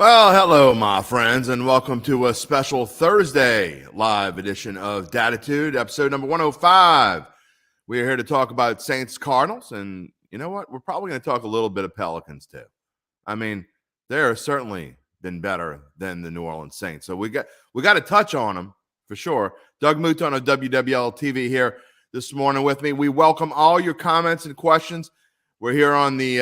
Well, hello, my friends, and welcome to a special Thursday live edition of Dattitude, episode number 105. We're here to talk about Saints Cardinals, and you know what? We're probably going to talk a little bit of Pelicans, too. I mean, they're certainly been better than the New Orleans Saints, so we got to touch on them for sure. Doug Mouton of WWL TV here this morning with me. We welcome all your comments and questions. We're here on the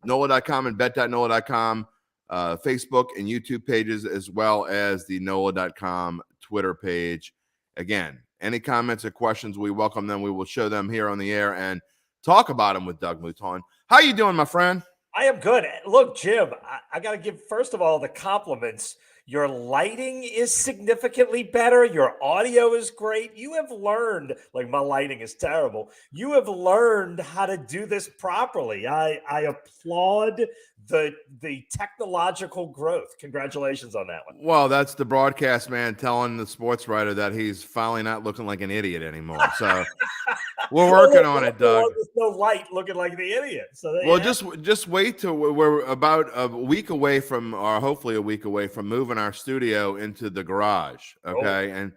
NOLA.com and bet.NOLA.com Facebook and YouTube pages, as well as the NOLA.com Twitter page. Again, any comments or questions, we welcome them. We will show them here on the air and talk about them with Doug Mouton. How you doing, my friend? I am good. Look, Jim, I got to give, first of all, the compliments. Your lighting is significantly better. Your audio is great. You have learned, like my lighting is terrible. You have learned how to do this properly. I applaud the technological growth. Congratulations on that one. Well, that's the broadcast man telling the sports writer that he's finally not looking like an idiot anymore. So we're working on it, Doug. There's no light looking like the idiot. So well, just wait till we're about a week away from, or hopefully a week away from moving our studio into the garage. Okay, and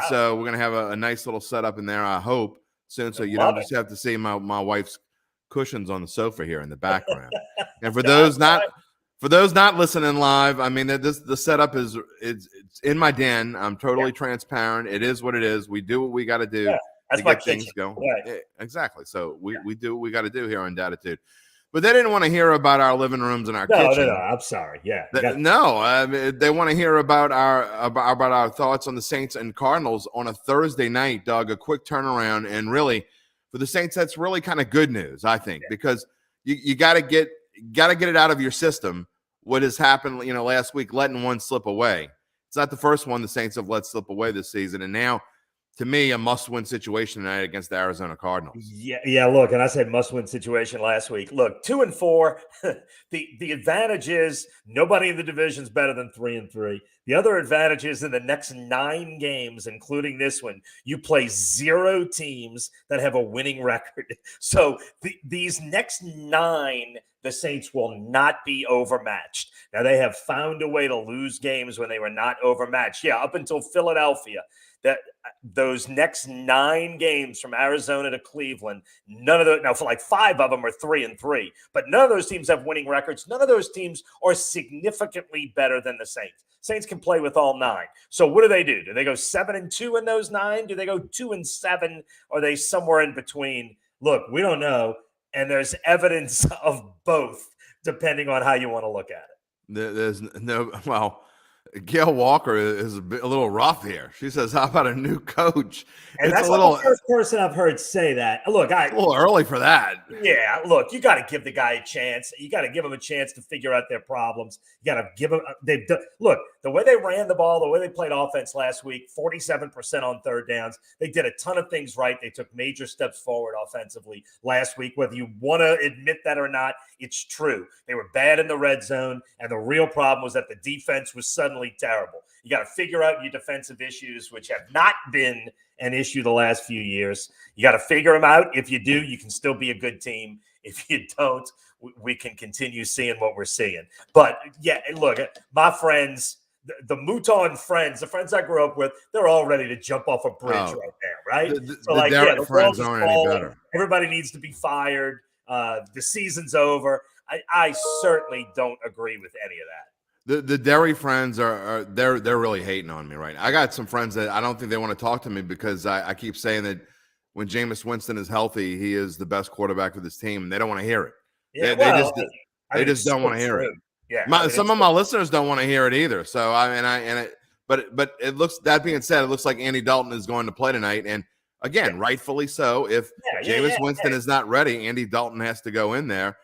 so we're gonna have a nice little setup in there. I hope soon, so you don't just have to see my wife's cushions on the sofa here in the background. And for those not listening live, I mean, the setup is it's in my den. I'm totally transparent. It is what it is. We do what we got to do. Yeah. That's to my get things going. Right. Yeah, exactly. So we do what we got to do here on Dattitude. But they didn't want to hear about our living rooms and our kitchen. No. I'm sorry. Yeah. They want to hear about our thoughts on the Saints and Cardinals on a Thursday night, Doug. A quick turnaround, and really for the Saints, that's really kind of good news, I think, because you got to get it out of your system. What has happened, last week, letting one slip away. It's not the first one the Saints have let slip away this season, and now, to me, a must-win situation tonight against the Arizona Cardinals. Yeah. Look, and I said must-win situation last week. Look, 2-4. The advantage is nobody in the division is better than 3-3. The other advantage is in the next 9 games, including this one, you play 0 teams that have a winning record. So these next 9, the Saints will not be overmatched. Now, they have found a way to lose games when they were not overmatched. Yeah, up until Philadelphia. Those next 9 games from Arizona to Cleveland, none of those, now for like 5 of them are 3-3, but none of those teams have winning records. None of those teams are significantly better than the Saints. Saints can play with all 9. So what do? Do they go 7-2 in those 9? Do they go 2-7? Or are they somewhere in between? Look, we don't know. And there's evidence of both, depending on how you want to look at it. There's no, well, Gail Walker is a little rough here. She says, "How about a new coach?" And that's the first person I've heard say that. Look, a little early for that. Yeah, look, you got to give the guy a chance. You got to give him a chance to figure out their problems. You got to give him. Look, the way they ran the ball, the way they played offense last week, 47% on third downs. They did a ton of things right. They took major steps forward offensively last week. Whether you want to admit that or not, it's true. They were bad in the red zone, and the real problem was that the defense was suddenly terrible. You got to figure out your defensive issues, which have not been an issue the last few years. You got to figure them out. If you do, you can still be a good team. If you don't, we can continue seeing what we're seeing. But yeah, look, my friends, the Mouton friends, the friends I grew up with, they're all ready to jump off a bridge right now, right? The friends aren't any better. Everybody needs to be fired. The season's over. I certainly don't agree with any of that. The Derry friends they're really hating on me, right? I got some friends that I don't think they want to talk to me because I keep saying that when Jameis Winston is healthy, he is the best quarterback for this team, and they don't want to hear it. Yeah, they just don't want to hear it. Yeah, some of my listeners don't want to hear it either. So but it looks. That being said, it looks like Andy Dalton is going to play tonight, and again, rightfully so. If Jameis Winston is not ready, Andy Dalton has to go in there,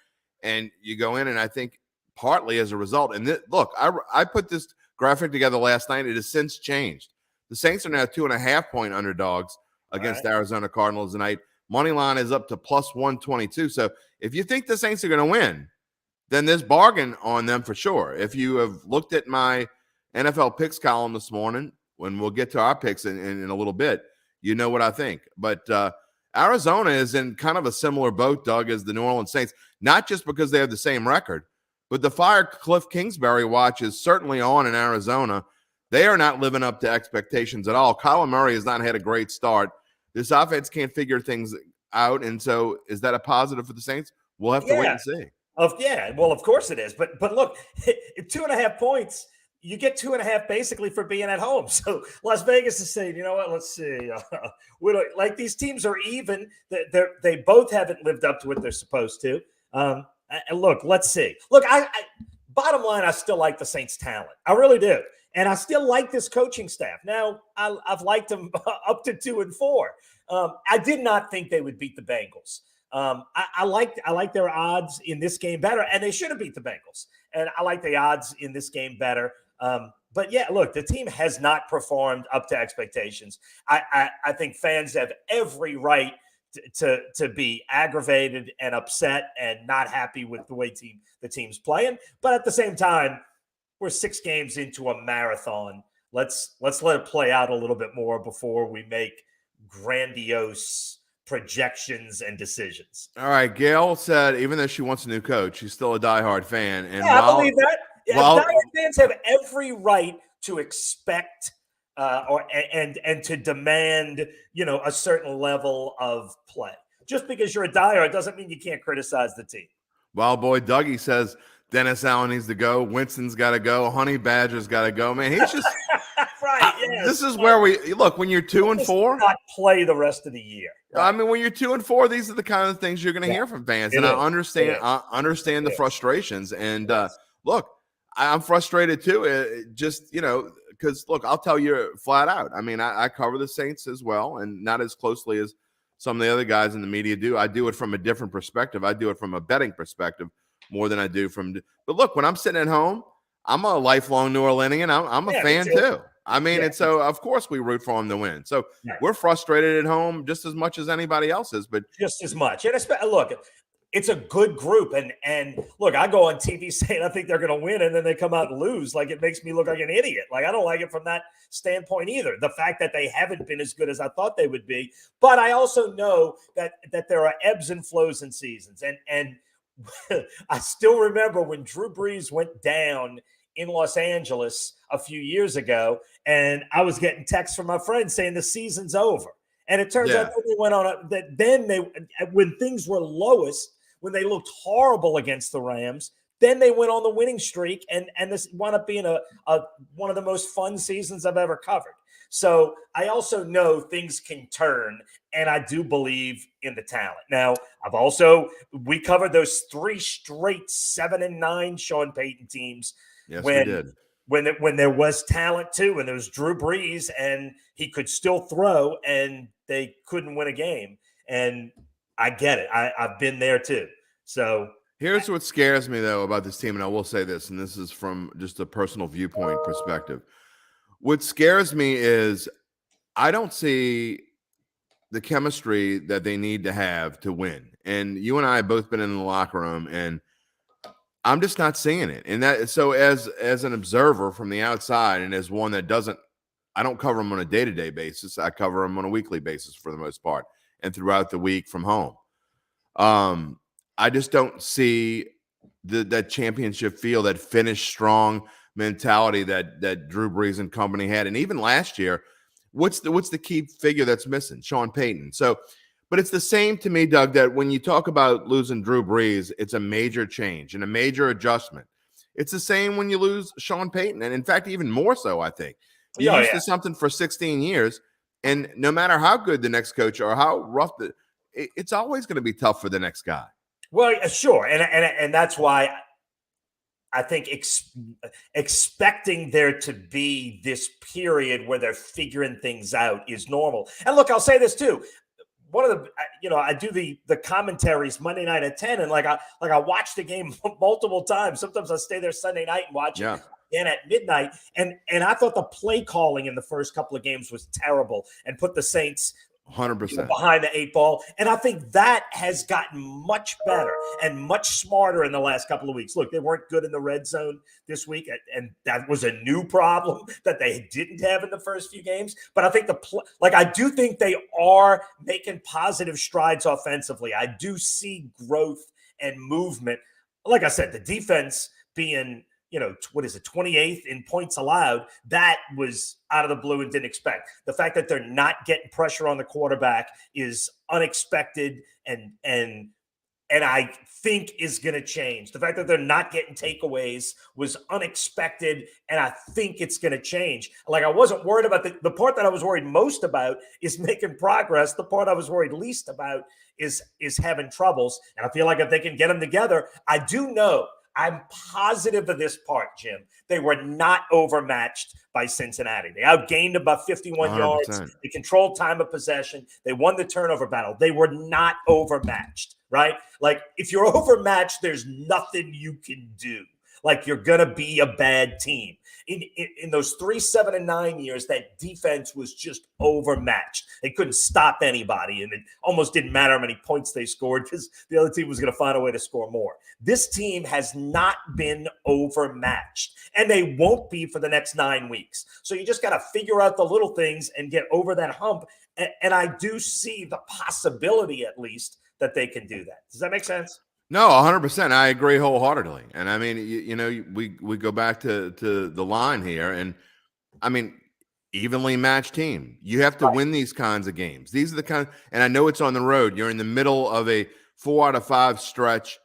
and you go in, and I think partly as a result. And look, I put this graphic together last night. It has since changed. The Saints are now 2.5-point underdogs against the Arizona Cardinals tonight. Money line is up to plus 122. So if you think the Saints are going to win, then there's bargain on them for sure. If you have looked at my NFL picks column this morning, when we'll get to our picks in a little bit, you know what I think. But Arizona is in kind of a similar boat, Doug, as the New Orleans Saints, not just because they have the same record, But the fire Cliff Kingsbury watch is certainly on in Arizona. They are not living up to expectations at all. Kyler Murray has not had a great start. This offense can't figure things out. And so is that a positive for the Saints? We'll have to wait and see. Well, of course it is. But look, 2.5 points, you get 2.5 basically for being at home. So Las Vegas is saying, you know what, let's see. Like these teams are even. They both haven't lived up to what they're supposed to. And look, let's see. Look, I bottom line, I still like the Saints' talent. I really do. And I still like this coaching staff. Now, I've liked them up to 2-4. I did not think they would beat the Bengals. I like their odds in this game better, and they should have beat the Bengals. And I like the odds in this game better. But yeah, look, the team has not performed up to expectations. I think fans have every right to be aggravated and upset and not happy with the way the team's playing. But at the same time, we're 6 games into a marathon. Let's let it play out a little bit more before we make grandiose projections and decisions. All right. Gail said, even though she wants a new coach, she's still a diehard fan. And I believe that. Diehard fans have every right to expect and to demand, a certain level of play. Just because you're a diehard doesn't mean you can't criticize the team. Wild boy Dougie says Dennis Allen needs to go. Winston's got to go. Honey Badger's got to go. Man, he's just right. Yes, this is where we look when you're 2-4. Not play the rest of the year. Right? I mean, when you're 2-4, these are the kind of things you're going to hear from fans, and I understand the frustrations. And look, I'm frustrated too. Just because look, I'll tell you flat out. I mean, I cover the Saints as well, and not as closely as some of the other guys in the media do. I do it from a different perspective. I do it from a betting perspective more than I do from. But look, when I'm sitting at home, I'm a lifelong New Orleanian. I'm a fan too. I mean, and so of course we root for them to win. So we're frustrated at home just as much as anybody else is, but just as much. And look, it's a good group. And look, I go on TV saying I think they're going to win, and then they come out and lose. Like, it makes me look like an idiot. Like, I don't like it from that standpoint either. The fact that they haven't been as good as I thought they would be. But I also know that there are ebbs and flows in seasons. And I still remember when Drew Brees went down in Los Angeles a few years ago, and I was getting texts from my friends saying the season's over. And it turns out that they went on when things were lowest, when they looked horrible against the Rams, then they went on the winning streak, and this wound up being one of the most fun seasons I've ever covered. So I also know things can turn, and I do believe in the talent. Now, we covered those 3 straight 7-9 Sean Payton teams. Yes, we did. When there was talent too, and there was Drew Brees, and he could still throw, and they couldn't win a game. And I get it. I've been there too. So here's what scares me though about this team, and I will say this, and this is from just a personal viewpoint perspective. What scares me is I don't see the chemistry that they need to have to win. And you and I have both been in the locker room, and I'm just not seeing it. And that, so as an observer from the outside, and as one that I don't cover them on a day-to-day basis. I cover them on a weekly basis for the most part, and throughout the week from home. I just don't see that championship feel, that finish strong mentality that Drew Brees and company had. And even last year, what's the key figure that's missing? Sean Payton. So, but it's the same to me, Doug, that when you talk about losing Drew Brees, it's a major change and a major adjustment. It's the same when you lose Sean Payton. And in fact, even more so, I think. You're used to something for 16 years, and no matter how good the next coach or how rough it's always going to be tough for the next guy. Well, sure. And that's why I think expecting there to be this period where they're figuring things out is normal. And look, I'll say this too. One of the, I do the commentaries Monday night at 10, and I watch the game multiple times. Sometimes I stay there Sunday night and watch it again at midnight. And I thought the play calling in the first couple of games was terrible and put the Saints 100% behind the 8 ball. And I think that has gotten much better and much smarter in the last couple of weeks. Look, they weren't good in the red zone this week, and that was a new problem that they didn't have in the first few games. But I think I do think they are making positive strides offensively. I do see growth and movement. Like I said, the defense being, what is it, 28th in points allowed, that was out of the blue and didn't expect. The fact that they're not getting pressure on the quarterback is unexpected and I think is going to change. The fact that they're not getting takeaways was unexpected, and I think it's going to change. Like, I wasn't worried about the part that I was worried most about is making progress. The part I was worried least about is having troubles. And I feel like if they can get them together, I do know, I'm positive of this part, Jim. They were not overmatched by Cincinnati. They outgained about 51 100%. yards. They controlled time of possession. They won the turnover battle. They were not overmatched, right? Like, if you're overmatched, there's nothing you can do. Like, you're going to be a bad team. In those 3, 7, and 9 years, that defense was just overmatched. They couldn't stop anybody, and it almost didn't matter how many points they scored because the other team was going to find a way to score more. This team has not been overmatched, and they won't be for the next 9 weeks. So you just got to figure out the little things and get over that hump, and I do see the possibility, at least, that they can do that. Does that make sense? No, 100%. I agree wholeheartedly. And I mean, we go back to the line here, and I mean, evenly matched team. You have to win these kinds of games. These are the kind, and I know it's on the road. You're in the middle of a 4 out of 5 stretch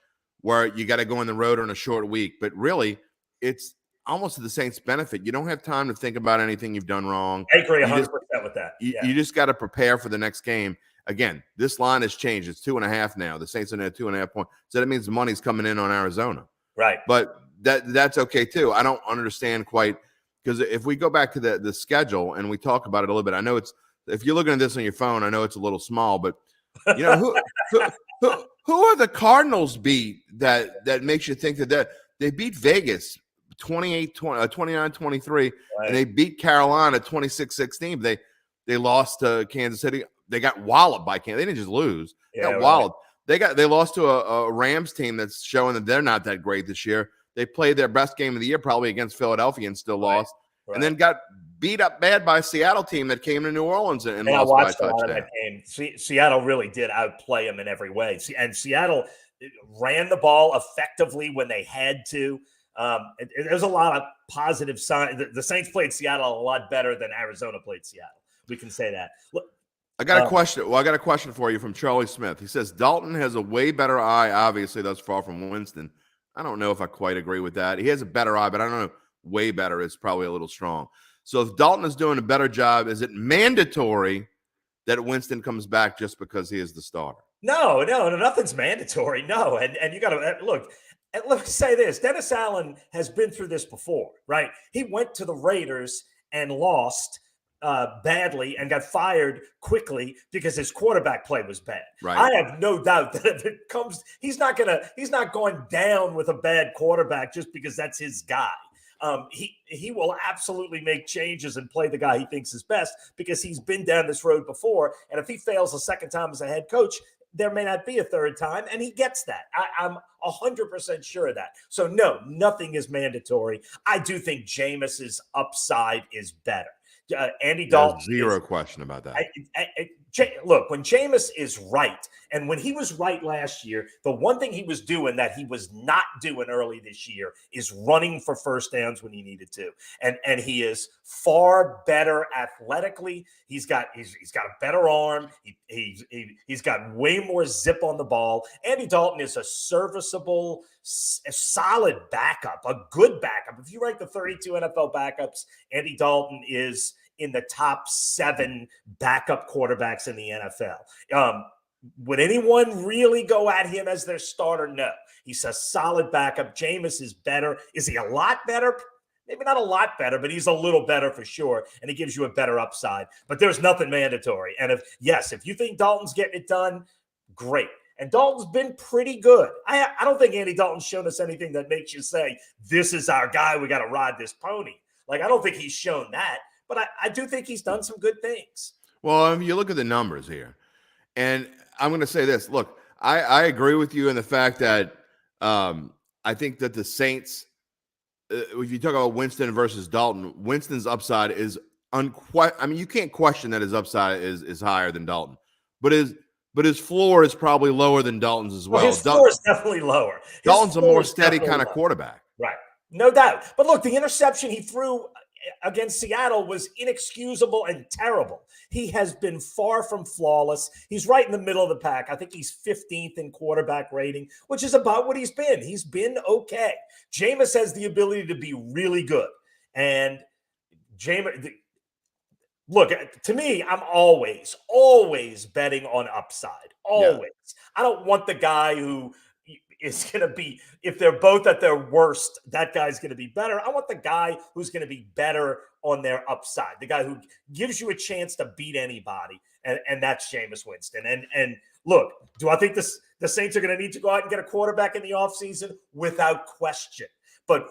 where you got to go on the road on a short week, but really, it's almost to the Saints' benefit. You don't have time to think about anything you've done wrong. I agree 100% with that. You just got to prepare for the next game. Again, this line has changed. It's 2.5 now. The Saints are at 2.5 points. So that means the money's coming in on Arizona. Right. But that's okay too. I don't understand quite, because if we go back to the schedule and we talk about it a little bit, I know if you're looking at this on your phone, I know it's a little small, but who are the Cardinals beat that makes you think that they beat Vegas 29-23, right, and they beat Carolina 26-16. They lost to Kansas City. They got walloped by Kansas. They didn't just lose. They got walloped. They lost to a Rams team that's showing that they're not that great this year. They played their best game of the year probably against Philadelphia and still lost. Right. And then got beat up bad by a Seattle team that came to New Orleans and lost by a touchdown. I watched a lot of that game. Seattle really did outplay them in every way. And Seattle ran the ball effectively when they had to. There's a lot of positive signs. The Saints played Seattle a lot better than Arizona played Seattle. We can say that. Look, I got a question. Well, I got a question for you from Charlie Smith. He says Dalton has a way better eye, obviously, thus far from Winston. I don't know if I quite agree with that. He has a better eye, but I don't know. Way better is probably a little strong. So if Dalton is doing a better job, is it mandatory that Winston comes back just because he is the starter? No, nothing's mandatory. No, and you got to look. And let me say this: Dennis Allen has been through this before, right? He went to the Raiders and lost badly and got fired quickly because his quarterback play was bad. Right. I have no doubt that if it comes, he's not going down with a bad quarterback just because that's his guy. He will absolutely make changes and play the guy he thinks is best because he's been down this road before. And if he fails a second time as a head coach, there may not be a third time, and he gets that. I'm 100% sure of that. So no, nothing is mandatory. I do think Jameis's upside is better. Andy Dalton. Zero question about that. Look, when Jameis is right, and when he was right last year, the one thing he was doing that he was not doing early this year is running for first downs when he needed to. And he is far better athletically. He's got a better arm. He's got way more zip on the ball. Andy Dalton is a serviceable, a solid backup, a good backup. If you rank the 32 NFL backups, Andy Dalton is in the top 7 backup quarterbacks in the NFL. Would anyone really go at him as their starter? No. He's a solid backup. Jameis is better. Is he a lot better? Maybe not a lot better, but he's a little better for sure, and he gives you a better upside. But there's nothing mandatory. And if you think Dalton's getting it done, great. And Dalton's been pretty good. I don't think Andy Dalton's shown us anything that makes you say, this is our guy, we got to ride this pony. Like, I don't think he's shown that. But I do think he's done some good things. Well, you look at the numbers here, and I'm going to say this. Look, I agree with you in the fact that I think that the Saints, if you talk about Winston versus Dalton, Winston's upside is you can't question that his upside is higher than Dalton. But his floor is probably lower than Dalton's as well. His floor is definitely lower. Dalton's a more steady kind of quarterback. Right. No doubt. But look, the interception he threw against Seattle was inexcusable and terrible. He has been far from flawless. He's right in the middle of the pack. I think he's 15th in quarterback rating, which is about what he's been. He's been okay. Jameis has the ability to be really good. And Jameis, look, to me, I'm always betting on upside. Always. Yeah. I don't want the guy who is going to be, if they're both at their worst, that guy's going to be better. I want the guy who's going to be better on their upside, the guy who gives you a chance to beat anybody, and that's Jameis Winston. And look, do I think the Saints are going to need to go out and get a quarterback in the offseason? Without question. But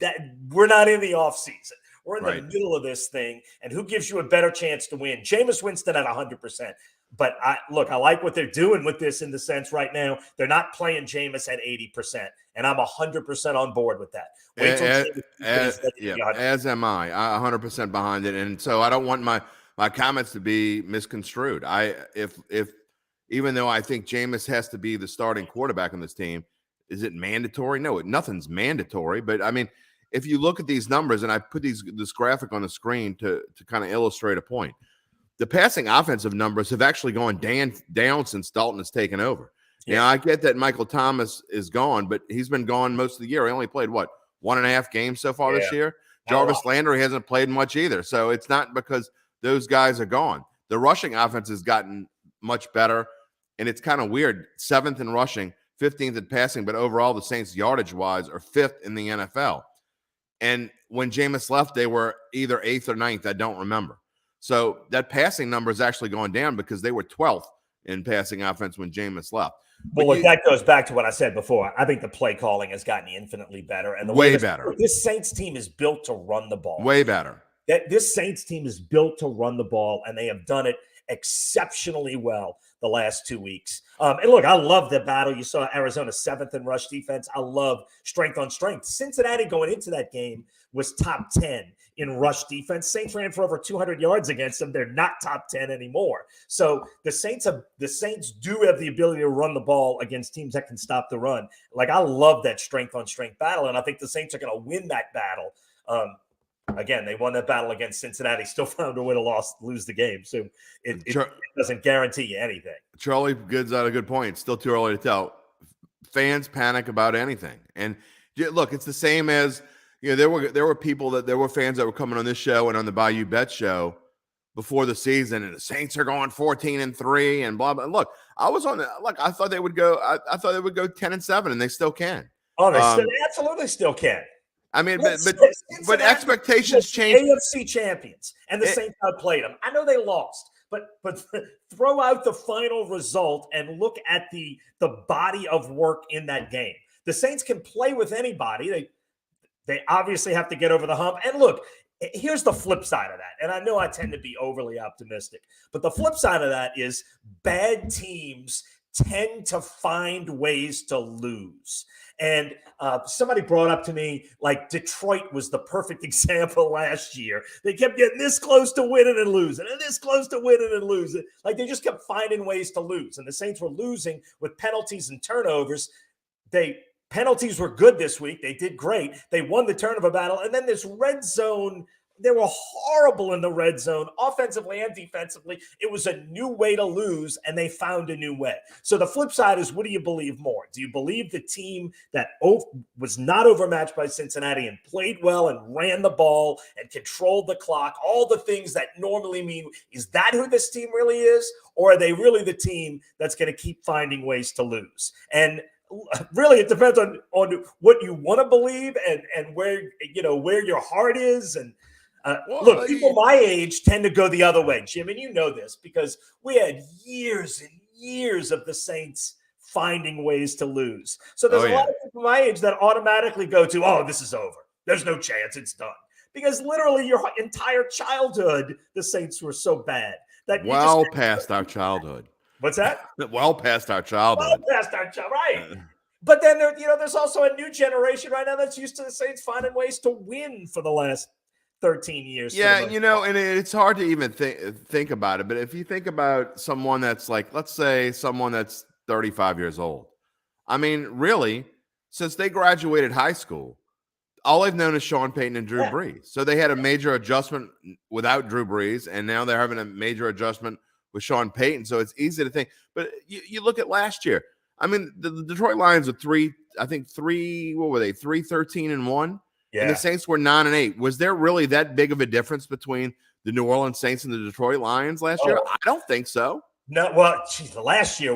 that we're not in the offseason. We're in the middle of this thing, and who gives you a better chance to win? Jameis Winston at 100%. But I like what they're doing with this in the sense right now. They're not playing Jameis at 80%, and I'm 100% on board with that. Wait till as am I. 100% behind it, and so I don't want my comments to be misconstrued. If even though I think Jameis has to be the starting quarterback on this team, is it mandatory? No, nothing's mandatory. But I mean, if you look at these numbers, and I put this graphic on the screen to kind of illustrate a point. The passing offensive numbers have actually gone down since Dalton has taken over. Yeah. Now, I get that Michael Thomas is gone, but he's been gone most of the year. He only played, 1.5 games so far this year? Jarvis Landry hasn't played much either. So it's not because those guys are gone. The rushing offense has gotten much better, and it's kind of weird. 7th in rushing, 15th in passing, but overall the Saints yardage-wise are 5th in the NFL. And when Jameis left, they were either 8th or 9th. I don't remember. So that passing number is actually going down because they were 12th in passing offense when Jameis left. Well, look, that goes back to what I said before. I think the play calling has gotten infinitely better. And way better. This Saints team is built to run the ball. Way better. This Saints team is built to run the ball, and they have done it exceptionally well the last 2 weeks. And look, I love the battle. You saw Arizona 7th in rush defense. I love strength on strength. Cincinnati going into that game was top 10 in rush defense. Saints ran for over 200 yards against them. They're not top 10 anymore. So the Saints do have the ability to run the ball against teams that can stop the run. Like, I love that strength on strength battle, and I think the Saints are going to win that battle. Again, they won that battle against Cincinnati, still found a way to lose the game. So it doesn't guarantee you anything. Charlie Good's out a good point. It's still too early to tell. Fans panic about anything. And look, it's the same as, there were fans that were coming on this show and on the Bayou Bet show before the season, and the Saints are going 14-3 and blah blah. Look, I was on I thought they would go. I thought they would go 10-7, and they still can. Oh, they absolutely still can. I mean, but expectations change. AFC champions, and the Saints outplayed them. I know they lost, but throw out the final result and look at the body of work in that game. The Saints can play with anybody. They obviously have to get over the hump. And look, here's the flip side of that. And I know I tend to be overly optimistic, but the flip side of that is bad teams tend to find ways to lose. And somebody brought up to me, like, Detroit was the perfect example last year. They kept getting this close to winning and losing, and this close to winning and losing. Like, they just kept finding ways to lose. And the Saints were losing with penalties and turnovers. Penalties were good this week. They did great. They won the turnover battle. And then this red zone, they were horrible in the red zone, offensively and defensively. It was a new way to lose, and they found a new way. So the flip side is, what do you believe more? Do you believe the team that was not overmatched by Cincinnati and played well and ran the ball and controlled the clock, all the things that normally mean, is that who this team really is? Or are they really the team that's going to keep finding ways to lose? And really, it depends on what you want to believe and where your heart is. And look, people my age tend to go the other way, Jim, and you know this because we had years and years of the Saints finding ways to lose. So there's a lot of people my age that automatically go to, oh, this is over. There's no chance, it's done. Because literally your entire childhood, the Saints were so bad that past our childhood. What's that? Well past our childhood. Right. But then there's also a new generation right now that's used to the Saints finding ways to win for the last 13 years. Yeah, and it's hard to even think about it. But if you think about someone that's like, let's say someone that's 35 years old. I mean, really, since they graduated high school, all they've known is Sean Payton and Drew Yeah. Brees. So they had a major adjustment without Drew Brees, and now they're having a major adjustment with Sean Payton. So it's easy to think. But you look at last year. I mean, the Detroit Lions are what were they? 3-13-1. Yeah. And the Saints were 9-8. Was there really that big of a difference between the New Orleans Saints and the Detroit Lions last year? I don't think so. No, well, geez, last year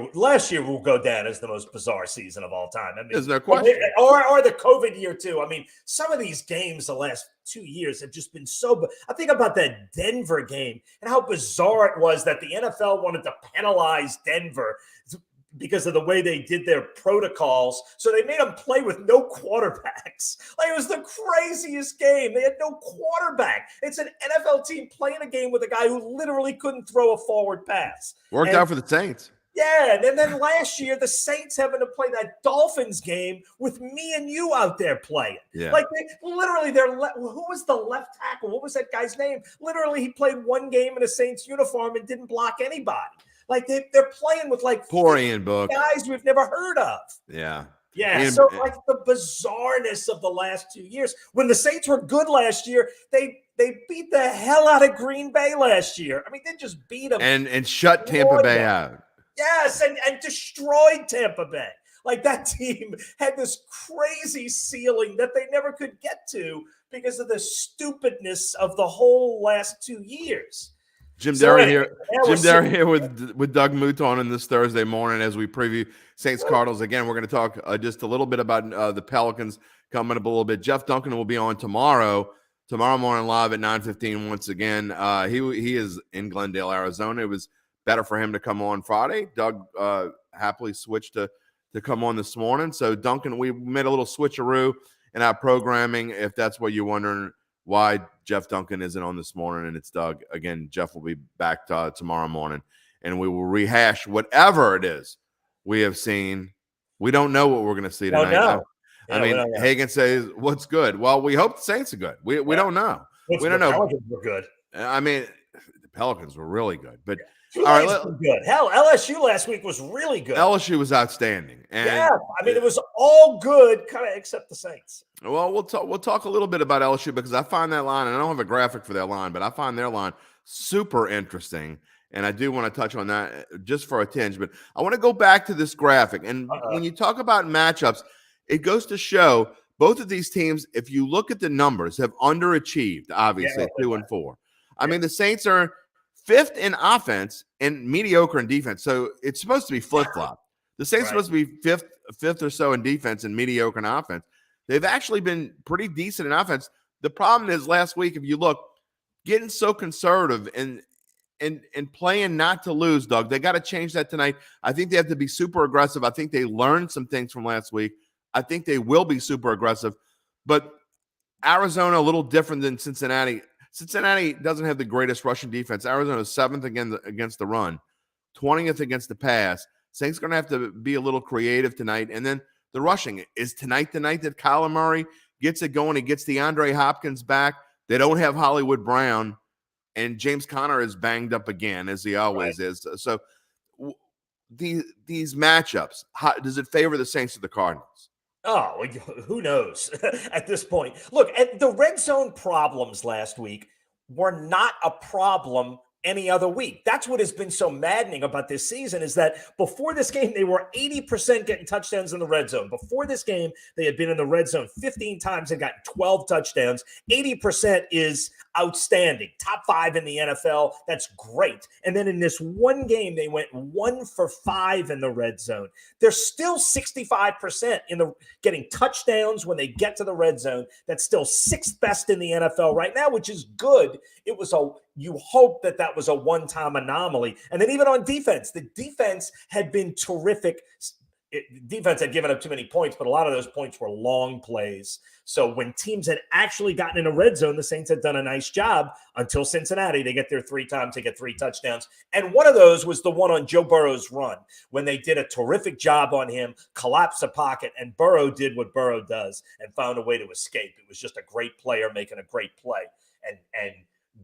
will go down as the most bizarre season of all time. I mean, there's no question. Or the COVID year too. I mean, some of these games the last 2 years have just been so. I think about that Denver game and how bizarre it was that the NFL wanted to penalize Denver because of the way they did their protocols. So they made them play with no quarterbacks. Like, it was the craziest game. They had no quarterback. It's an NFL team playing a game with a guy who literally couldn't throw a forward pass. Worked out for the Saints. Yeah, and then last year, the Saints having to play that Dolphins game with me and you out there playing. Yeah. Like, who was the left tackle? What was that guy's name? Literally, he played one game in a Saints uniform and didn't block anybody. Like, they're playing with like poor Ian Book, guys we've never heard of. Yeah. Yeah. So like the bizarreness of the last 2 years. When the Saints were good last year, they beat the hell out of Green Bay last year. I mean, they just beat them and shut Tampa Bay out. Yes, and destroyed Tampa Bay. Like, that team had this crazy ceiling that they never could get to because of the stupidness of the whole last 2 years. Jim Derry here with Doug Mouton on this Thursday morning as we preview Saints Cardinals. Again, we're going to talk just a little bit about the Pelicans coming up a little bit. Jeff Duncan will be on tomorrow morning live at 9:15 once again. He is in Glendale, Arizona. It was better for him to come on Friday. Doug happily switched to come on this morning. So, Duncan, we made a little switcheroo in our programming, if that's what you're wondering why Jeff Duncan isn't on this morning and it's Doug. Again, Jeff will be back tomorrow morning, and we will rehash whatever it is we have seen. We don't know what we're going to see tonight. No. I mean, Hagan says, what's good? Well, we hope the Saints are good. We don't know. We don't know. Pelicans were good. I mean, the Pelicans were really good. But all right, good. Hell, LSU last week was really good. LSU was outstanding. And I mean, it was all good, kind of, except the Saints. Well, we'll talk a little bit about LSU because I find that line, and I don't have a graphic for that line, but I find their line super interesting, and I do want to touch on that just for a tinge. But I want to go back to this graphic, and when you talk about matchups, it goes to show both of these teams, if you look at the numbers, have underachieved, obviously, 2-4. I mean, the Saints are 5th in offense and mediocre in defense, so it's supposed to be flip-flop. The Saints are supposed to be fifth or so in defense and mediocre in offense. They've actually been pretty decent in offense. The problem is last week, if you look, getting so conservative and playing not to lose, Doug, they got to change that tonight. I think they have to be super aggressive. I think they learned some things from last week. I think they will be super aggressive. But Arizona, a little different than Cincinnati. Cincinnati doesn't have the greatest rushing defense. Arizona is 7th against the run, 20th against the pass. Saints going to have to be a little creative tonight. And then the rushing. Is tonight the night that Kyler Murray gets it going? He gets DeAndre Hopkins back. They don't have Hollywood Brown. And James Conner is banged up again, as he always is. So these matchups, does it favor the Saints or the Cardinals? Oh, who knows at this point? Look, the red zone problems last week were not a problem any other week. That's what has been so maddening about this season is that before this game, they were 80% getting touchdowns in the red zone. Before this game, they had been in the red zone 15 times and gotten 12 touchdowns. 80% is outstanding. Top 5 in the NFL. That's great. And then in this one game, they went 1 for 5 in the red zone. They're still 65% in the getting touchdowns when they get to the red zone. That's still 6th best in the NFL right now, which is good. You hope that was a one-time anomaly. And then even on defense, the defense had been terrific. Defense had given up too many points, but a lot of those points were long plays. So when teams had actually gotten in a red zone, the Saints had done a nice job until Cincinnati. They get there 3 times, they get 3 touchdowns. And one of those was the one on Joe Burrow's run when they did a terrific job on him, collapsed the pocket, and Burrow did what Burrow does and found a way to escape. It was just a great player making a great play. And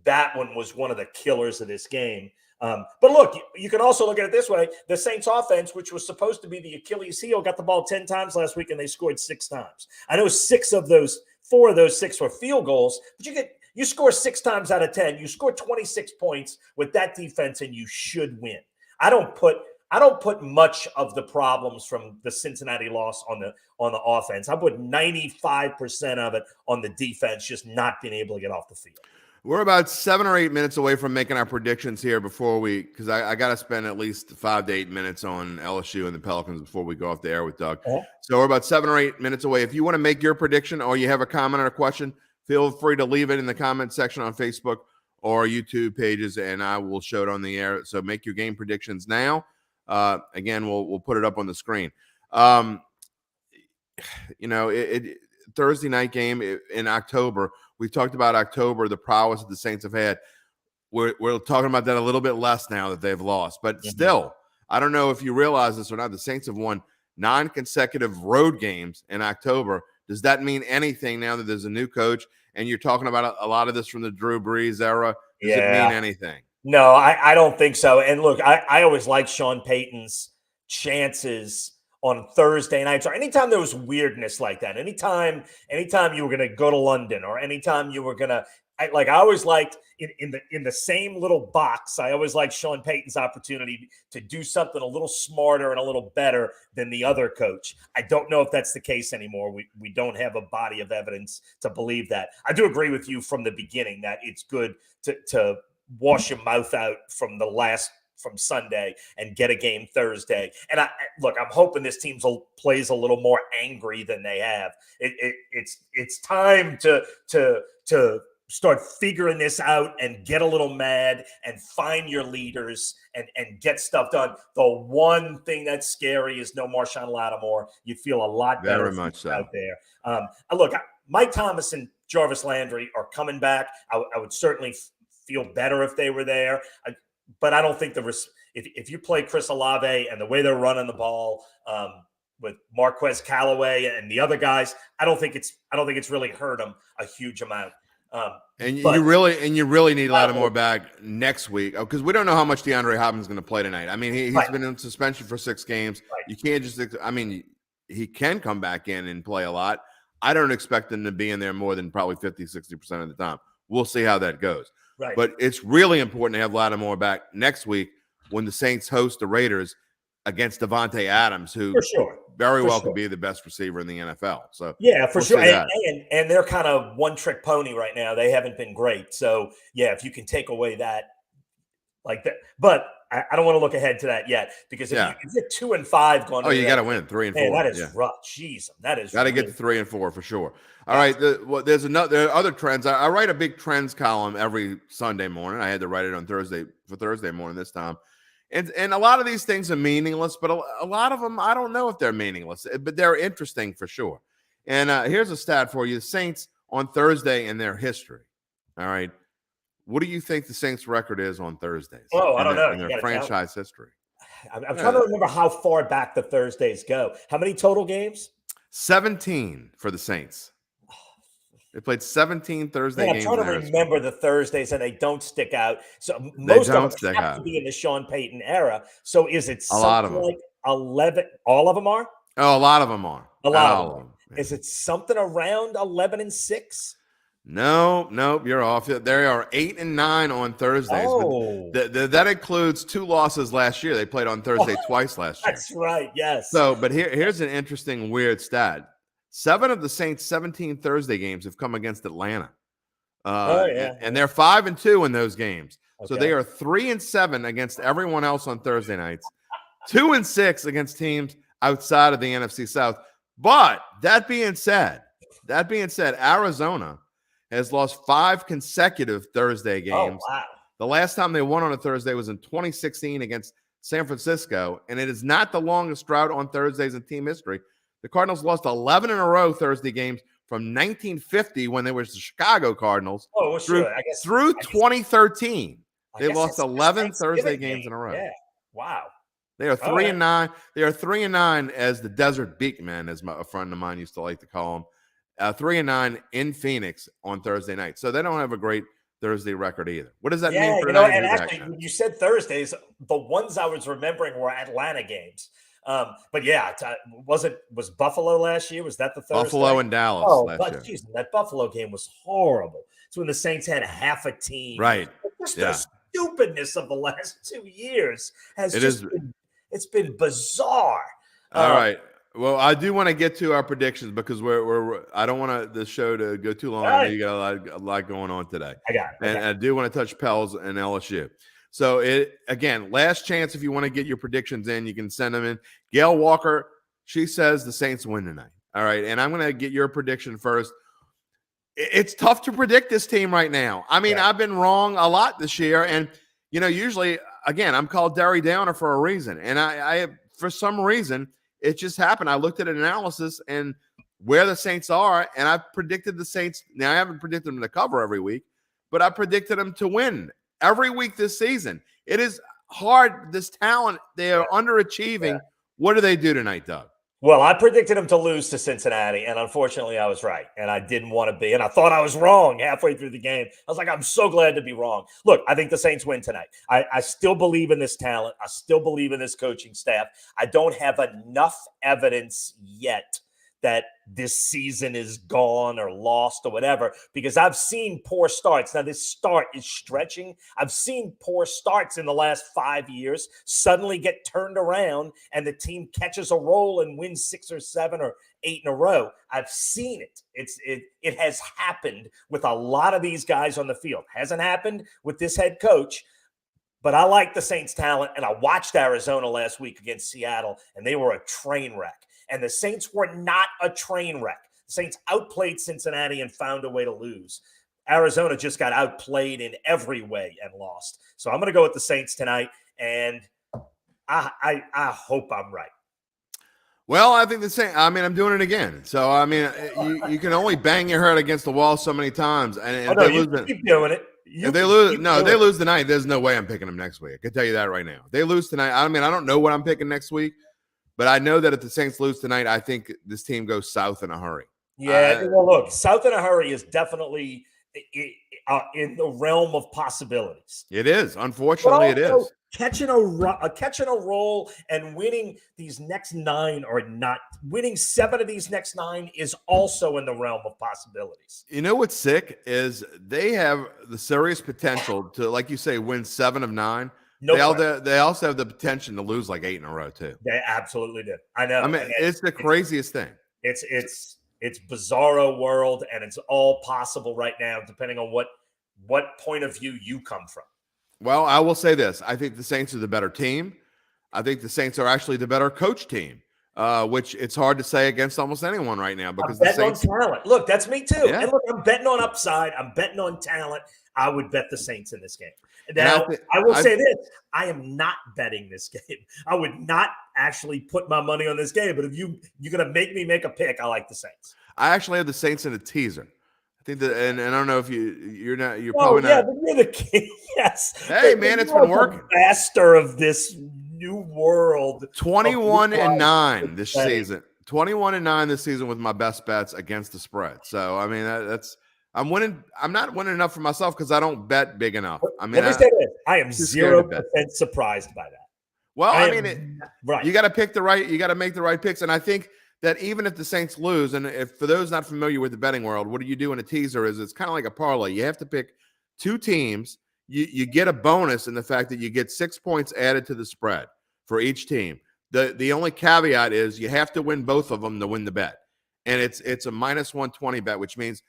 that one was one of the killers of this game. But look, you can also look at it this way. The Saints offense, which was supposed to be the Achilles heel, got the ball 10 times last week and they scored 6 times. I know 4 4 of those 6 were field goals, but you score 6 times out of 10, you score 26 points with that defense, and you should win. I don't put much of the problems from the Cincinnati loss on the offense. I put 95% of it on the defense just not being able to get off the field. We're about 7 or 8 minutes away from making our predictions here because I got to spend at least 5 to 8 minutes on LSU and the Pelicans before we go off the air with Doug. So we're about 7 or 8 minutes away. If you want to make your prediction or you have a comment or a question, feel free to leave it in the comment section on Facebook or YouTube pages, and I will show it on the air. So make your game predictions now. Again, we'll put it up on the screen. Thursday night game in October. We talked about October, the prowess that the Saints have had. We're talking about that a little bit less now that they've lost. But still, I don't know if you realize this or not, the Saints have won 9 consecutive road games in October. Does that mean anything now that there's a new coach and you're talking about a lot of this from the Drew Brees era? Does it mean anything? No, I don't think so. And look, I always liked Sean Payton's chances on Thursday nights, or anytime there was weirdness like that, anytime you were going to go to London, or anytime you were going to, I always liked in the same little box. I always liked Sean Payton's opportunity to do something a little smarter and a little better than the other coach. I don't know if that's the case anymore. We don't have a body of evidence to believe that. I do agree with you from the beginning that it's good to wash your mouth out from Sunday and get a game Thursday. And I'm hoping this team plays a little more angry than they have. It's time to start figuring this out and get a little mad and find your leaders and get stuff done. The one thing that's scary is no Marshawn Lattimore. You feel a lot better out there. Look, Mike Thomas and Jarvis Landry are coming back. I would certainly feel better if they were there. But I don't think if you play Chris Olave and the way they're running the ball with Marquez Callaway and the other guys, I don't think it's really hurt them a huge amount. You really need Lattimore back next week because we don't know how much DeAndre Hopkins is going to play tonight. I mean, he's been in suspension for 6 games. Right. You can't just. I mean, he can come back in and play a lot. I don't expect him to be in there more than probably 50-60% of the time. We'll see how that goes. Right. But it's really important to have Lattimore back next week when the Saints host the Raiders against Devontae Adams, who very well could be the best receiver in the NFL. So for sure. And they're kind of one-trick pony right now. They haven't been great. So if you can take away that, like that, but I don't want to look ahead to that yet because if you're 2-5 going, you got to win 3 and 4. That is rough. Jeez, that is got to get to 3 and 4 for sure. All right, there are other trends. I write a big trends column every Sunday morning. I had to write it on Thursday morning this time. And a lot of these things are meaningless, but a lot of them, I don't know if they're meaningless, but they're interesting for sure. And here's a stat for you. The Saints on Thursday in their history. All right. What do you think the Saints record is on Thursdays? Oh, I don't know. In their franchise history. I'm trying to remember how far back the Thursdays go. How many total games? 17 for the Saints. They played 17 Thursday games. I'm trying to remember the Thursdays, and they don't stick out. So most of them have to be in the Sean Payton era. So is it something like 11? All of them are? Oh, a lot of them are. A lot of them. Yeah. Is it something around 11-6? No, you're off. They are 8-9 on Thursdays. Oh. That includes 2 losses last year. They played on Thursday twice last year. That's right, yes. So, but here's an interesting, weird stat. 7 of the Saints' 17 Thursday games have come against Atlanta. And they're 5-2 in those games. Okay. So they are 3-7 against everyone else on Thursday nights, 2-6 against teams outside of the NFC South. But that being said, Arizona has lost 5 consecutive Thursday games. Oh, wow. The last time they won on a Thursday was in 2016 against San Francisco, and it is not the longest drought on Thursdays in team history. The Cardinals lost 11 in a row Thursday games from 1950 when they were the Chicago Cardinals through 2013. They lost 11 Thursday games in a row. Yeah. Wow. They are 3-9. They are 3-9 as the Desert Beakmen, as a friend of mine used to like to call them. 3-9 in Phoenix on Thursday night. So they don't have a great Thursday record either. What does that mean for tonight? And actually, when you said Thursdays, the ones I was remembering were Atlanta games. But yeah, was Buffalo last year? Was that the Thursday? Buffalo and Dallas last year. Geez, that Buffalo game was horrible. It's when the Saints had half a team. Right. Just the stupidness of the last 2 years it's been bizarre. All right. Well, I do want to get to our predictions because I don't want the show to go too long. I know you got a lot going on today. I got it. And I do want to touch Pels and LSU. So again, last chance if you want to get your predictions in, you can send them in. Gail Walker, she says the Saints win tonight. All right. And I'm going to get your prediction first. It's tough to predict this team right now. I mean, I've been wrong a lot this year. And, usually, again, I'm called Derry Downer for a reason. And I for some reason, it just happened. I looked at an analysis and where the Saints are, and I predicted the Saints. Now, I haven't predicted them to cover every week, but I predicted them to win every week this season. It is hard. This talent, they are underachieving. Yeah. What do they do tonight, Doug? Well, I predicted them to lose to Cincinnati, and unfortunately, I was right, and I didn't want to be, and I thought I was wrong halfway through the game. I was like, I'm so glad to be wrong. Look, I think the Saints win tonight. I still believe in this talent. I still believe in this coaching staff. I don't have enough evidence yet that this season is gone or lost or whatever, because I've seen poor starts. Now, this start is stretching. I've seen poor starts in the last 5 years suddenly get turned around and the team catches a roll and wins 6 or 7 or 8 in a row. I've seen it. It has happened with a lot of these guys on the field. Hasn't happened with this head coach. But I like the Saints' talent, and I watched Arizona last week against Seattle, and they were a train wreck. And the Saints were not a train wreck. The Saints outplayed Cincinnati and found a way to lose. Arizona just got outplayed in every way and lost. So I'm going to go with the Saints tonight, and I hope I'm right. Well, I think the same. I mean, I'm doing it again. So, I mean, you can only bang your head against the wall so many times. And keep doing it. If they lose, they lose tonight. There's no way I'm picking them next week. I can tell you that right now. If they lose tonight, I mean, I don't know what I'm picking next week. But I know that if the Saints lose tonight, I think this team goes south in a hurry. Yeah, well, look, south in a hurry is definitely in the realm of possibilities. It is. Unfortunately, it is. Catching a roll and winning these next 9 or not winning 7 of these next 9 is also in the realm of possibilities. You know what's sick is they have the serious potential to, like you say, win 7 of 9. They also have the potential to lose like 8 in a row too. They absolutely do. I know. I mean, it's the craziest thing. It's bizarro world, and it's all possible right now, depending on what point of view you come from. Well, I will say this: I think the Saints are the better team. I think the Saints are actually the better coach team, which it's hard to say against almost anyone right now because I'm betting on talent. Look, that's me too. Yeah. And look, I'm betting on upside. I'm betting on talent. I would bet the Saints in this game. Now, I will say this. I am not betting this game. I would not actually put my money on this game. But if you're going to make me make a pick, I like the Saints. I actually have the Saints in a teaser. I think that, and I don't know if you're probably not. Yeah, but you're the king. Yes. Hey, man, it's been working. Master of this new world. 21-9 this season. 21-9 this season with my best bets against the spread. So, I mean, that's. I'm winning. I'm not winning enough for myself because I don't bet big enough. I mean, let me say this: I am 0% surprised by that. Well, I mean, right. You got to pick the right. You got to make the right picks, and I think that even if the Saints lose, and if for those not familiar with the betting world, what do you do in a teaser? Is it's kind of like a parlay. You have to pick 2 teams. You get a bonus in the fact that you get 6 points added to the spread for each team. The only caveat is you have to win both of them to win the bet, and it's a -120 bet, which means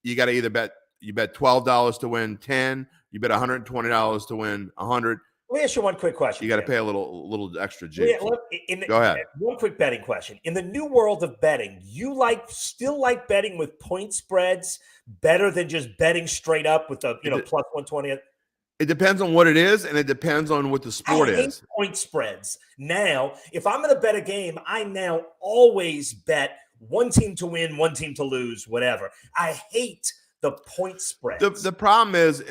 you got to either bet $12 to win 10, you bet $120 to win 100. Let me ask you one quick question. You got to pay a little extra juice. Go ahead. One quick betting question. In the new world of betting, you still like betting with point spreads better than just betting straight up with the plus 120? It depends on what it is, and it depends on what the sport is. Point spreads. Now, if I'm going to bet a game, I now always bet one team to win, one team to lose, whatever. I hate the point spreads. The problem is,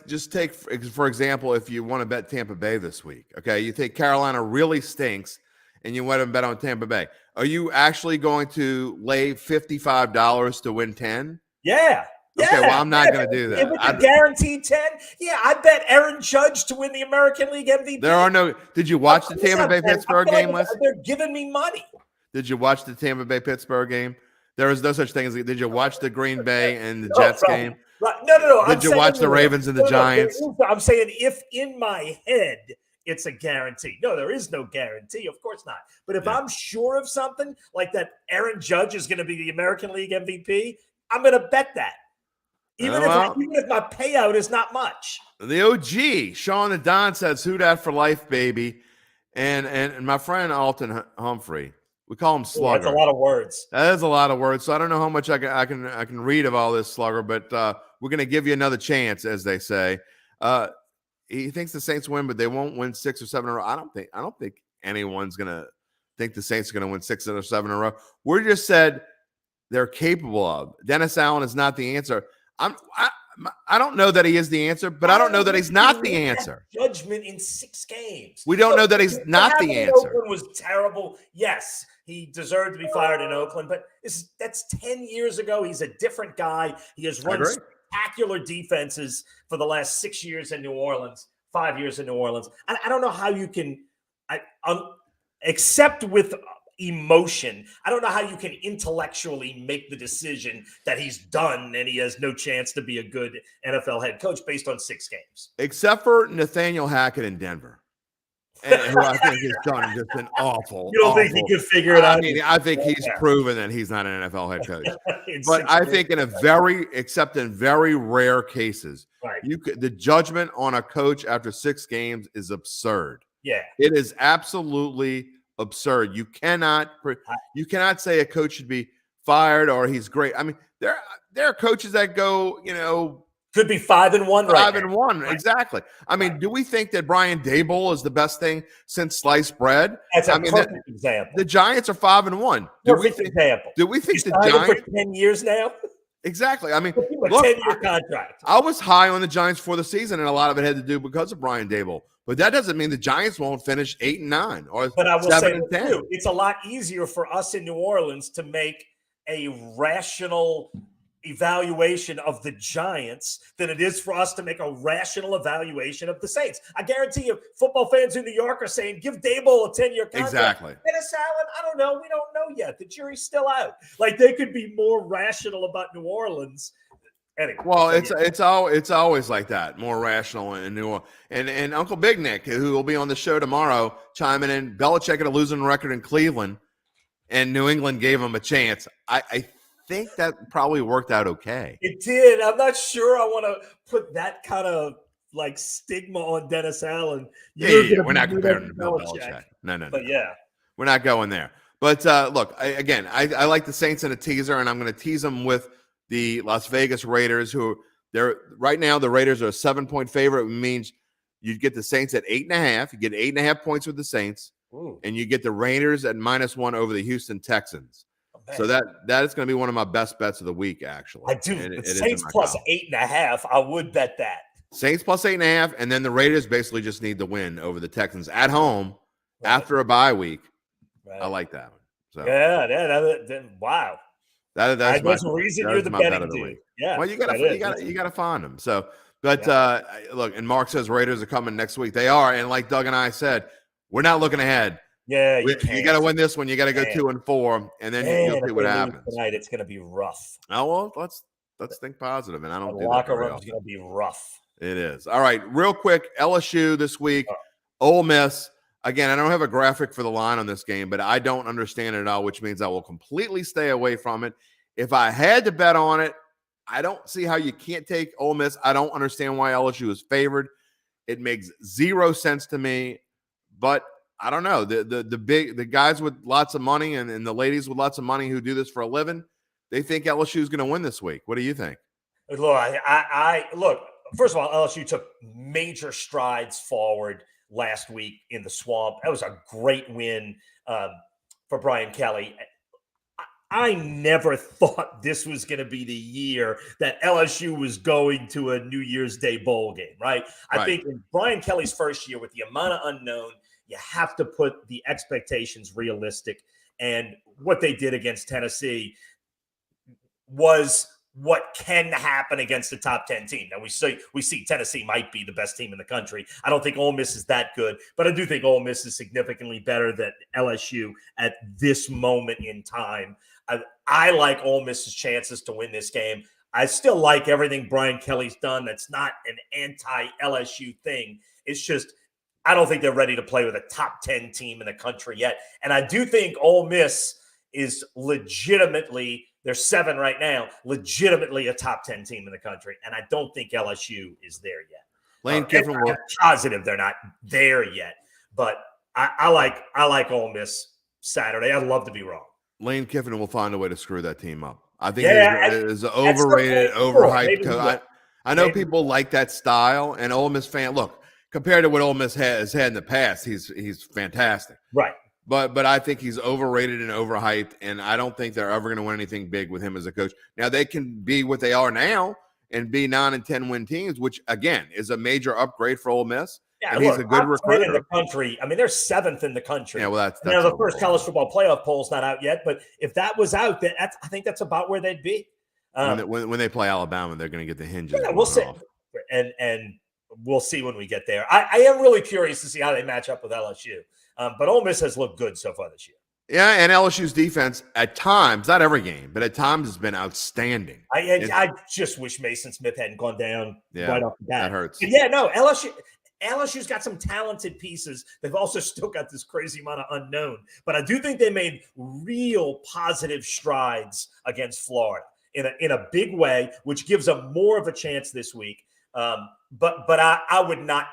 just take, for example, if you want to bet Tampa Bay this week, okay? You think Carolina really stinks, and you want to bet on Tampa Bay. Are you actually going to lay $55 to win 10? Yeah. Okay, well, I'm not going to do If that. it's a guaranteed 10, yeah, I bet Aaron Judge to win the American League MVP. There are no. Did you watch the Tampa Bay Pittsburgh game? They're giving me money. Did you watch the Tampa Bay Pittsburgh game? There is no such thing as. Did you watch the Green Bay and the Jets game? Right. No. Did you watch the Ravens and the Giants? I'm saying if in my head it's a guarantee. No, there is no guarantee. Of course not. But if I'm sure of something like that, Aaron Judge is going to be the American League MVP, I'm going to bet that. Even if my payout is not much. The OG, Sean the Don says, "Who dat for life, baby?" And my friend Alton Humphrey, we call him Slugger. That's a lot of words. That is a lot of words. So I don't know how much I can read of all this, Slugger. But we're going to give you another chance, as they say. He thinks the Saints win, but they won't win 6 or 7 in a row. I don't think anyone's going to think the Saints are going to win 6 or 7 in a row. We just said they're capable of. Dennis Allen is not the answer. I don't know that he is the answer, but I don't know that he's not the answer. Judgment in 6 games. We don't know that he's not the answer. Oakland was terrible. Yes, he deserved to be fired in Oakland, but that's 10 years ago. He's a different guy. He has run spectacular defenses for the last 6 years in New Orleans, 5 years in New Orleans. I don't know how you can, except with emotion, I don't know how you can intellectually make the decision that he's done and he has no chance to be a good NFL head coach based on 6 games. Except for Nathaniel Hackett in Denver, who I think has done just an awful. You don't think he could figure it out? I mean, I think he's proven that he's not an NFL head coach. But I think except in very rare cases, the judgment on a coach after 6 games is absurd. Yeah, it is absolutely absurd. You cannot say a coach should be fired or he's great. I mean, there are coaches that go, could be 5-1, 5-1, exactly. I mean, do we think that Brian Daboll is the best thing since sliced bread? That's a perfect example. The Giants are 5-1. Do we think the Giants for 10 years now? Exactly. I mean, look, 10-year contract. I was high on the Giants for the season, and a lot of it had to do because of Brian Daboll. But that doesn't mean the Giants won't finish 8-9 or 7-10. Too, it's a lot easier for us in New Orleans to make a rational evaluation of the Giants than it is for us to make a rational evaluation of the Saints. I guarantee you, football fans in New York are saying, give Daboll a 10-year contract. Exactly. Dennis Allen, I don't know. We don't know yet. The jury's still out. Like, they could be more rational about New Orleans. Anyway, well, it's always like that, more rational in New Orleans. And Uncle Big Nick, who will be on the show tomorrow, chiming in. Belichick had a losing record in Cleveland, and New England gave him a chance. I think that probably worked out okay. It did. I'm not sure I want to put that kind of like stigma on Dennis Allen. We're not comparing to Bill Belichick. No. But yeah, we're not going there. But look, I like the Saints in a teaser, and I'm going to tease them with the Las Vegas Raiders, who they're right now. The Raiders are a 7-point favorite, which means you get the Saints at 8.5. You get 8.5 points with the Saints, and you get the Raiders at -1 over the Houston Texans. So that is going to be one of my best bets of the week, actually. I do. Saints plus 8.5. I would bet that. Saints plus 8.5, and then the Raiders basically just need the win over the Texans at home after a bye week. I like that one. So wow. That's the reason you're the betting dude. Yeah. Well, you gotta find them. So, but look, and Mark says Raiders are coming next week. They are, and like Doug and I said, we're not looking ahead. Yeah, you got to win this one. You got to go 2-4, and then you'll see what happens. Tonight, it's going to be rough. Oh well, let's think positive, and I don't. The locker room is going to be rough. It is. All right, real quick, LSU this week, Ole Miss. Again, I don't have a graphic for the line on this game, but I don't understand it at all, which means I will completely stay away from it. If I had to bet on it, I don't see how you can't take Ole Miss. I don't understand why LSU is favored. It makes 0 sense to me, but I don't know. The guys with lots of money and the ladies with lots of money who do this for a living, they think LSU is going to win this week. What do you think? Look, first of all, LSU took major strides forward last week in the Swamp. That was a great win for Brian Kelly. I never thought this was going to be the year that LSU was going to a New Year's Day bowl game, right? I think in Brian Kelly's first year with the amount of unknown, you have to put the expectations realistic. And what they did against Tennessee was what can happen against a top 10 team. Now we see Tennessee might be the best team in the country. I don't think Ole Miss is that good, but I do think Ole Miss is significantly better than LSU at this moment in time. I like Ole Miss's chances to win this game. I still like everything Brian Kelly's done. That's not an anti-LSU thing. It's just I don't think they're ready to play with a top 10 team in the country yet. And I do think Ole Miss is legitimately, they're 7 right now, legitimately a top 10 team in the country. And I don't think LSU is there yet. Lane Kiffin I'm positive they're not there yet. But I like Ole Miss Saturday. I'd love to be wrong. Lane Kiffin will find a way to screw that team up. I think is an overrated, overhyped coach. I know people like that style, and Ole Miss fan. Look, compared to what Ole Miss has had in the past, he's fantastic. Right. But I think he's overrated and overhyped, and I don't think they're ever going to win anything big with him as a coach. Now they can be what they are now and be 9 and 10 win teams, which again is a major upgrade for Ole Miss. Yeah, and he's a good recruiter in the country. I mean, they're 7th in the country. Yeah, well, that's the first college football playoff poll's not out yet, but if that was out, I think that's about where they'd be. When they play Alabama, they're going to get the hinges. Yeah, we'll see, and we'll see when we get there. I am really curious to see how they match up with LSU, but Ole Miss has looked good so far this year. Yeah, and LSU's defense at times, not every game, but at times has been outstanding. I just wish Mason Smith hadn't gone down right off the bat. That hurts. But LSU's got some talented pieces. They've also still got this crazy amount of unknown. But I do think they made real positive strides against Florida in a big way, which gives them more of a chance this week. But I would not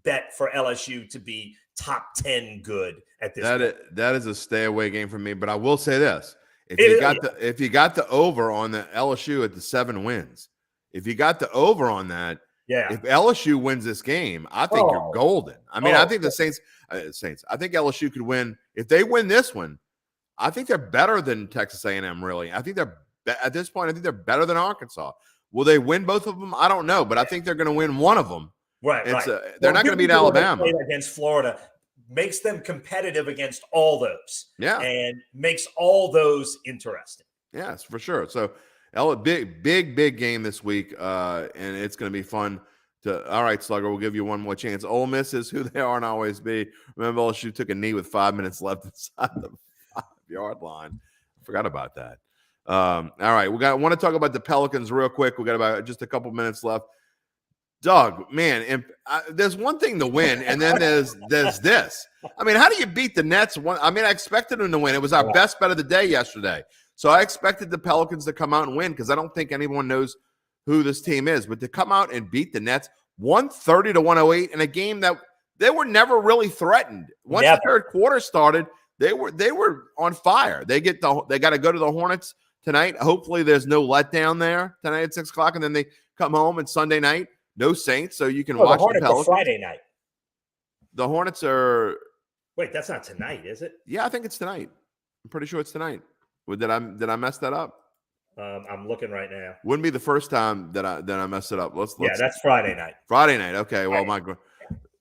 bet for LSU to be top 10 good at this point. That is a stay away game for me. But I will say this: if you got the over on the LSU at the 7 wins, if you got the over on that. Yeah. If LSU wins this game, I think you're golden. I mean, I think the Saints. I think LSU could win. If they win this one, I think they're better than Texas A&M. Really, I think they're at this point. I think they're better than Arkansas. Will they win both of them? I don't know, but I think they're going to win one of them. Right. They're not going to beat Alabama against Florida. Makes them competitive against all those. Yeah, and makes all those interesting. Yes, for sure. So. Big game this week, and it's going to be fun. All right, Slugger, we'll give you one more chance. Ole Miss is who they are and always be. Remember, LSU took a knee with 5 minutes left inside the 5-yard line. I forgot about that. All right, want to talk about the Pelicans real quick. We got about just a couple minutes left. Doug, man, there's one thing to win, and then there's this. I mean, how do you beat the Nets? I expected them to win. It was our best bet of the day yesterday. So I expected the Pelicans to come out and win because I don't think anyone knows who this team is. But to come out and beat the Nets 130-108 in a game that they were never really threatened. Once the third quarter started, they were on fire. They got to go to the Hornets tonight. Hopefully there's no letdown there tonight at 6:00, and then they come home and Sunday night. No Saints, so you can watch the Pelicans. Friday night. The Hornets are. Wait, that's not tonight, is it? Yeah, I think it's tonight. I'm pretty sure it's tonight. Did I mess that up? I'm looking right now. Wouldn't be the first time that I messed it up. Let's that's Friday night. Friday night. Okay. Well,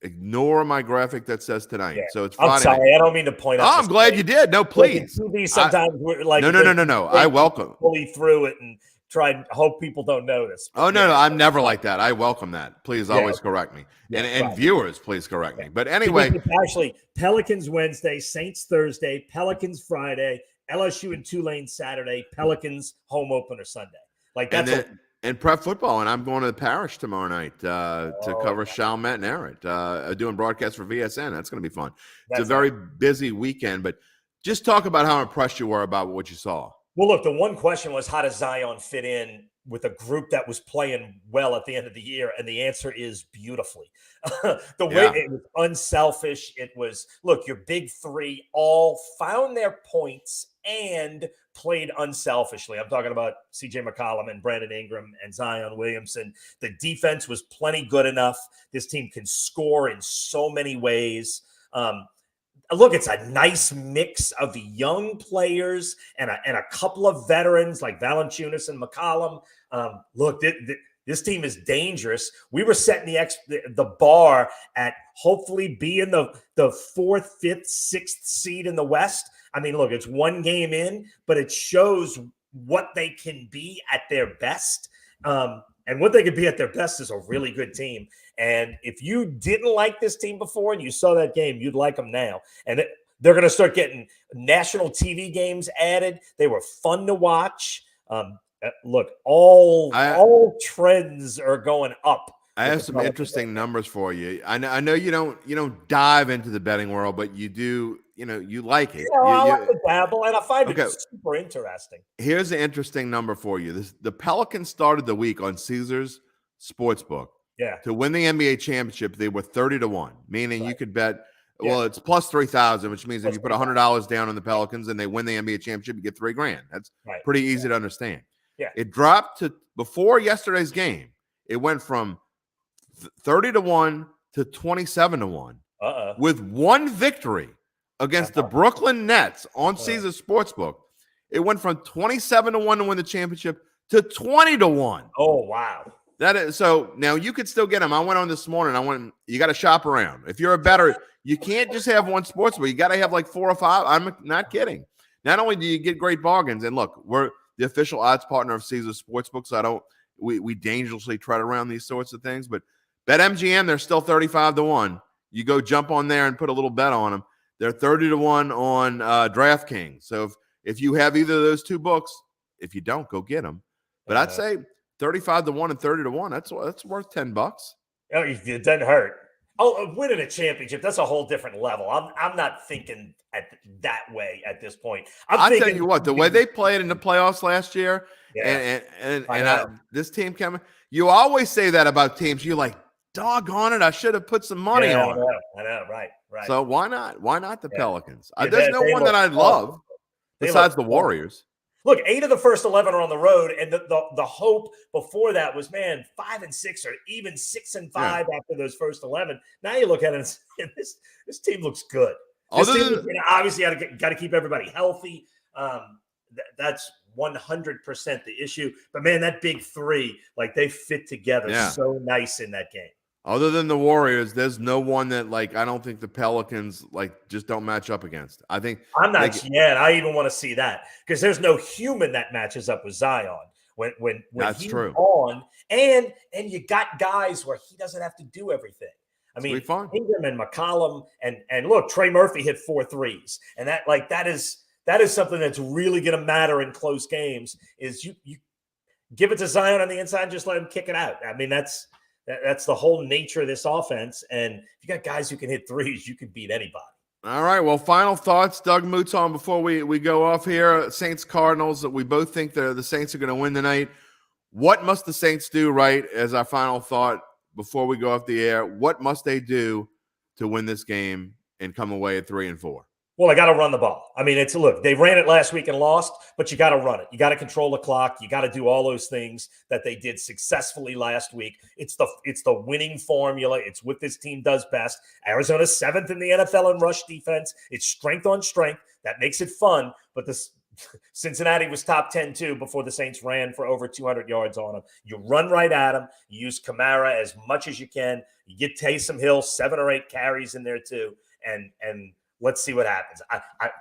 ignore my graphic that says tonight. Yeah. So it's Friday. I'm sorry. Night. I don't mean to point out. I'm glad you did. No, please. Sometimes we're like no. I welcome fully through it and try and hope people don't notice. Oh no, I'm never like that. I welcome that. Please always correct me, and viewers, please correct me. But anyway, actually, Pelicans Wednesday, Saints Thursday, Pelicans Friday. LSU and Tulane Saturday, Pelicans home opener Sunday. Like that's and prep football, and I'm going to the Parish tomorrow night to cover Chalmette and Arrett, doing broadcast for VSN. That's going to be fun. It's a very busy weekend, but just talk about how impressed you were about what you saw. Well, look, the one question was how does Zion fit in with a group that was playing well at the end of the year? And the answer is beautifully. The way it was unselfish. It was, look, your big three all found their points and played unselfishly. I'm talking about C.J. McCollum and Brandon Ingram and Zion Williamson. The defense was plenty good enough. This team can score in so many ways. Look, it's a nice mix of young players and a couple of veterans like Valanciunas and McCollum. Look, this team is dangerous. We were setting the bar at hopefully being the 4th, 5th, 6th seed in the West. I mean, look, it's one game in, but it shows what they can be at their best. And what they could be at their best is a really good team. And if you didn't like this team before and you saw that game, you'd like them now. And they're going to start getting national TV games added. They were fun to watch. Look, all trends are going up. I have some interesting numbers for you. I know you don't dive into the betting world, but you do. You like it. I like to dabble, and I find it super interesting. Here's an interesting number for you. The Pelicans started the week on Caesars Sportsbook. Yeah. To win the NBA championship, they were 30-1, meaning you could bet. Well, it's plus 3,000, which means if you put $100 down on the Pelicans and they win the NBA championship, you get $3,000. That's pretty easy to understand. Yeah. It dropped to before yesterday's game. It went from 30-1 to 27-1 with one victory against the Brooklyn Nets on Caesars Sportsbook. It went from 27-1 to win the championship to 20-1. Oh, wow. That is so. Now you could still get them. I went on this morning. You got to shop around. If you're a bettor, you can't just have one sportsbook. You got to have like 4 or 5. I'm not kidding. Not only do you get great bargains, and look, we're the official odds partner of Caesars Sportsbook, so we dangerously tread around these sorts of things. But BetMGM, they're still 35-1. You go jump on there and put a little bet on them. They're 30-1 on DraftKings. So if you have either of those two books, if you don't, go get them. But I'd say 35-1 and 30-1. That's worth $10. Oh, it doesn't hurt. Oh, winning a championship, that's a whole different level. I'm not thinking that way at this point. I'll tell you what, the way they played in the playoffs last year, and this team coming, you always say that about teams. You're like, doggone it, I should have put some money on it. I know, right. So why not? Why not the Pelicans? There's no one that I love besides the Warriors. Look, 8 of the first 11 are on the road, and the hope before that was, 5-6 or even 6-5 after those first 11. Now you look at it and this team looks good. Obviously, got to keep everybody healthy. That's 100% the issue. But that big three, like they fit together so nice in that game. Other than the Warriors, there's no one that I don't think the Pelicans just don't match up against. I think I'm not yet. I even want to see that because there's no human that matches up with Zion when that's he's true. On and you got guys where he doesn't have to do everything. I mean, Ingram and McCollum and look, Trey Murphy hit 4 threes, and that is something that's really going to matter in close games. Is you give it to Zion on the inside, and just let him kick it out. I mean, that's the whole nature of this offense. And if you got guys who can hit threes, you can beat anybody. All right. Well, final thoughts, Doug Mouton, before we go off here. Saints Cardinals. We both think the Saints are going to win tonight. What must the Saints do right as our final thought before we go off the air? What must they do to win this game and come away at 3-4? Well, I got to run the ball. I mean, they ran it last week and lost, but you got to run it. You got to control the clock. You got to do all those things that they did successfully last week. It's the winning formula. It's what this team does best. Arizona's 7th in the NFL in rush defense. It's strength on strength. That makes it fun. But Cincinnati was top 10 too before the Saints ran for over 200 yards on them. You run right at them. You use Kamara as much as you can. You get Taysom Hill 7 or 8 carries in there too, and let's see what happens.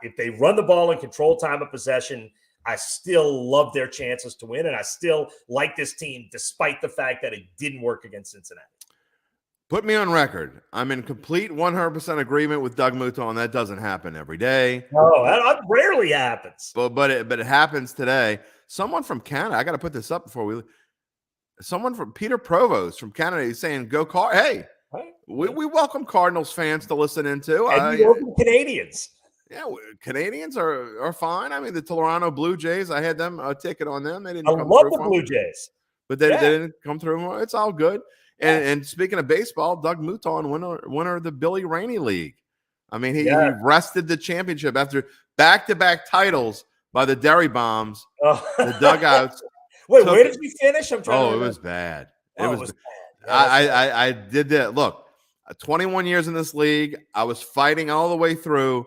If they run the ball and control time of possession, I still love their chances to win, and I still like this team despite the fact that it didn't work against Cincinnati. Put me on record. I'm in complete 100% agreement with Doug Mouton. That doesn't happen every day. No, that rarely happens. But it happens today. Someone from Canada, I got to put this up before someone from Peter Provost from Canada is saying, go Card. Hey. Right. We welcome Cardinals fans to listen into. And we welcome Canadians. Yeah, Canadians are fine. I mean, the Toronto Blue Jays, I had them a ticket on them. They didn't. I love the Blue Jays, but they didn't come through. It's all good. And speaking of baseball, Doug Mouton, winner of the Billy Rainey League. I mean, he wrested the championship after back-to-back titles by the Dairy Bombs, the dugouts. Wait, where did we finish? I'm trying to remember. It was bad. It was bad. I did that. Look, 21 years in this league. I was fighting all the way through.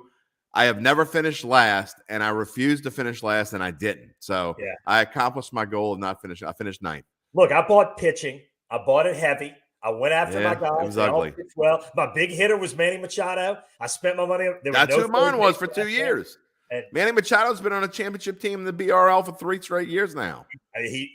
I have never finished last, and I refused to finish last, and I didn't. So I accomplished my goal of not finishing. I finished 9th. Look, I bought pitching. I bought it heavy. I went after my guys. It was ugly. Well, my big hitter was Manny Machado. I spent my money. That's who mine was for 2 years. And Manny Machado's been on a championship team in the BRL for 3 straight years now. His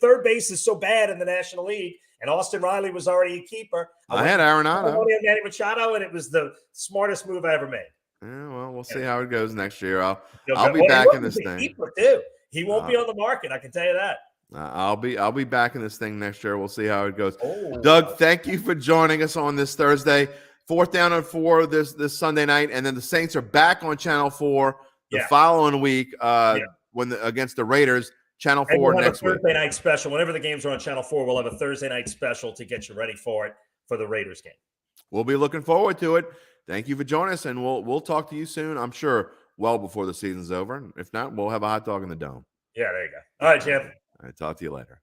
third base is so bad in the National League, and Austin Riley was already a keeper. I had Arenado. Money on Manny Machado, and it was the smartest move I ever made. Yeah, well, we'll see how it goes next year. I'll be Well, back in this thing. Keeper too. He won't be on the market. I can tell you that. I'll be back in this thing next year. We'll see how it goes. Oh, Doug, thank you for joining us on this Thursday. 4th down and 4 this Sunday night, and then the Saints are back on Channel 4 the following week against the Raiders. Channel 4 we'll next week. Thursday night special. Whenever the games are on Channel 4, we'll have a Thursday night special to get you ready for it for the Raiders game. We'll be looking forward to it. Thank you for joining us, and we'll talk to you soon. I'm sure well before the season's over. If not, we'll have a hot dog in the dome. Yeah, there you go. All right, Jim. All right, talk to you later.